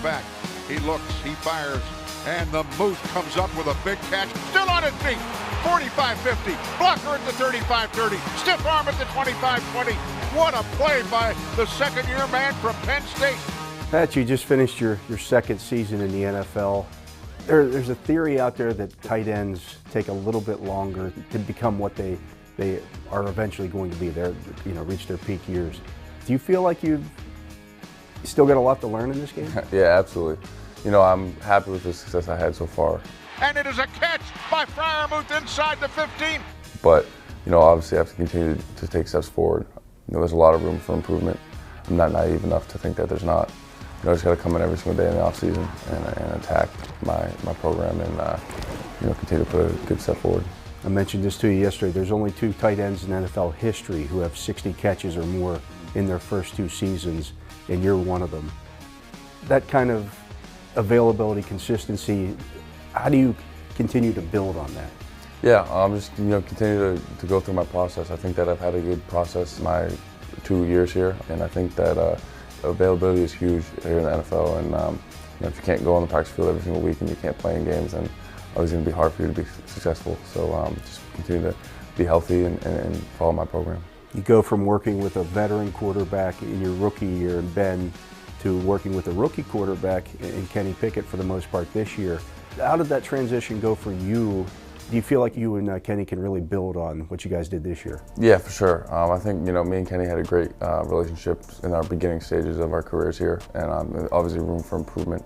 back. He looks, he fires, and the Muth comes up with a big catch. Still on his feet. 45-50. Blocker at the 35-30. Stiff arm at the 25-20. What a play by the second-year man from Penn State. Pat, you just finished your second season in the NFL. There's a theory out there that tight ends take a little bit longer to become what they are eventually going to be. They're, reach their peak years. Do you feel like you've still got a lot to learn in this game? Yeah, absolutely. I'm happy with the success I had so far. And it is a catch by Freiermuth inside the 15. But, obviously I have to continue to take steps forward. There's a lot of room for improvement. I'm not naive enough to think that there's not. I just got to come in every single day in the offseason and attack my program and continue to put a good step forward. I mentioned this to you yesterday. There's only 2 tight ends in NFL history who have 60 catches or more in their first 2 seasons, and you're one of them. That kind of availability, consistency, how do you continue to build on that? Yeah, I'm just continue to go through my process. I think that I've had a good process my 2 years here, and I think that availability is huge here in the NFL. And if you can't go on the practice field every single week and you can't play in games, then it's going to be hard for you to be successful. So just continue to be healthy and follow my program. You go from working with a veteran quarterback in your rookie year in Ben to working with a rookie quarterback in Kenny Pickett for the most part this year. How did that transition go for you? Do you feel like you and Kenny can really build on what you guys did this year? Yeah, for sure. I think me and Kenny had a great relationship in our beginning stages of our careers here, and obviously room for improvement.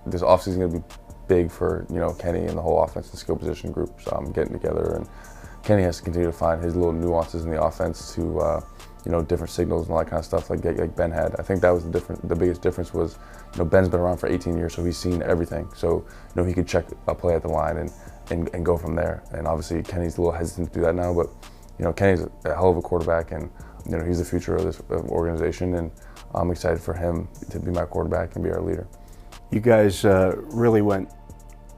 This offseason is going to be big for Kenny and the whole offense and skill position group getting together, and Kenny has to continue to find his little nuances in the offense to different signals and all that kind of stuff like Ben had. I think that was the biggest difference was Ben's been around for 18 years, so he's seen everything. So he could check a play at the line and go from there. And obviously Kenny's a little hesitant to do that now, but Kenny's a hell of a quarterback, and he's the future of this organization, and I'm excited for him to be my quarterback and be our leader. You guys really went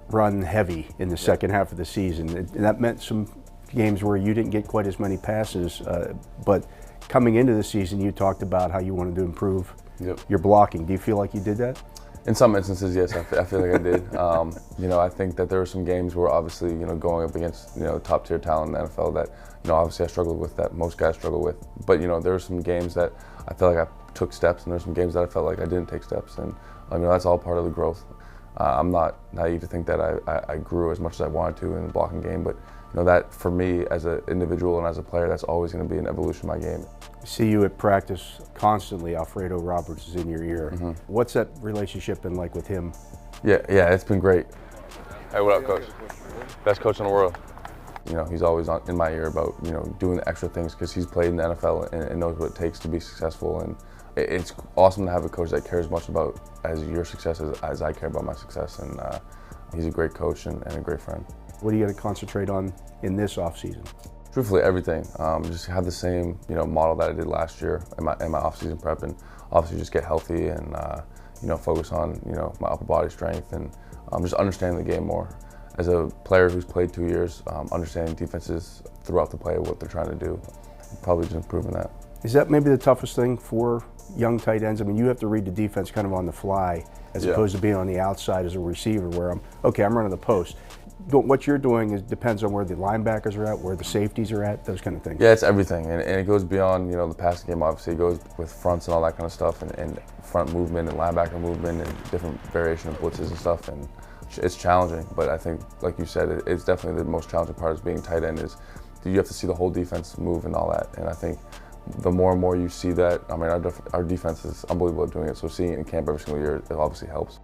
run heavy in the second half of the season, and that meant some games where you didn't get quite as many passes, but coming into the season you talked about how you wanted to improve your blocking. Do you feel like you did that? In some instances, yes, I feel like I did. I think that there were some games where obviously, going up against, top tier talent in the NFL that, obviously I struggled with, that most guys struggle with. But, there were some games that I felt like I took steps, and there's some games that I felt like I didn't take steps. And, that's all part of the growth. I'm not naive to think that I grew as much as I wanted to in the blocking game, but, that for me as an individual and as a player, that's always going to be an evolution of my game. I see you at practice constantly. Alfredo Roberts is in your ear. Mm-hmm. What's that relationship been like with him? Yeah, it's been great. Hey, what up, coach? Best coach in the world. He's always in my ear about, doing the extra things because he's played in the NFL and knows what it takes to be successful. And it's awesome to have a coach that cares as much about your success as I care about my success. And he's a great coach and a great friend. What are you going to concentrate on in this offseason? Truthfully, everything. Just have the same, model that I did last year in my off-season prep, and obviously just get healthy and focus on my upper body strength and just understanding the game more. As a player who's played 2 years, understanding defenses throughout the play, what they're trying to do, probably just improving that. Is that maybe the toughest thing for young tight ends? I mean, you have to read the defense kind of on the fly, as opposed to being on the outside as a receiver, where I'm running the post. What you're doing depends on where the linebackers are at, where the safeties are at, those kind of things. Yeah, it's everything, and it goes beyond the passing game. Obviously, it goes with fronts and all that kind of stuff, and front movement and linebacker movement and different variation of blitzes and stuff. And it's challenging, but I think, like you said, it's definitely the most challenging part of being tight end is you have to see the whole defense move and all that. And I think the more and more you see that, our defense is unbelievable at doing it. So seeing it in camp every single year, it obviously helps.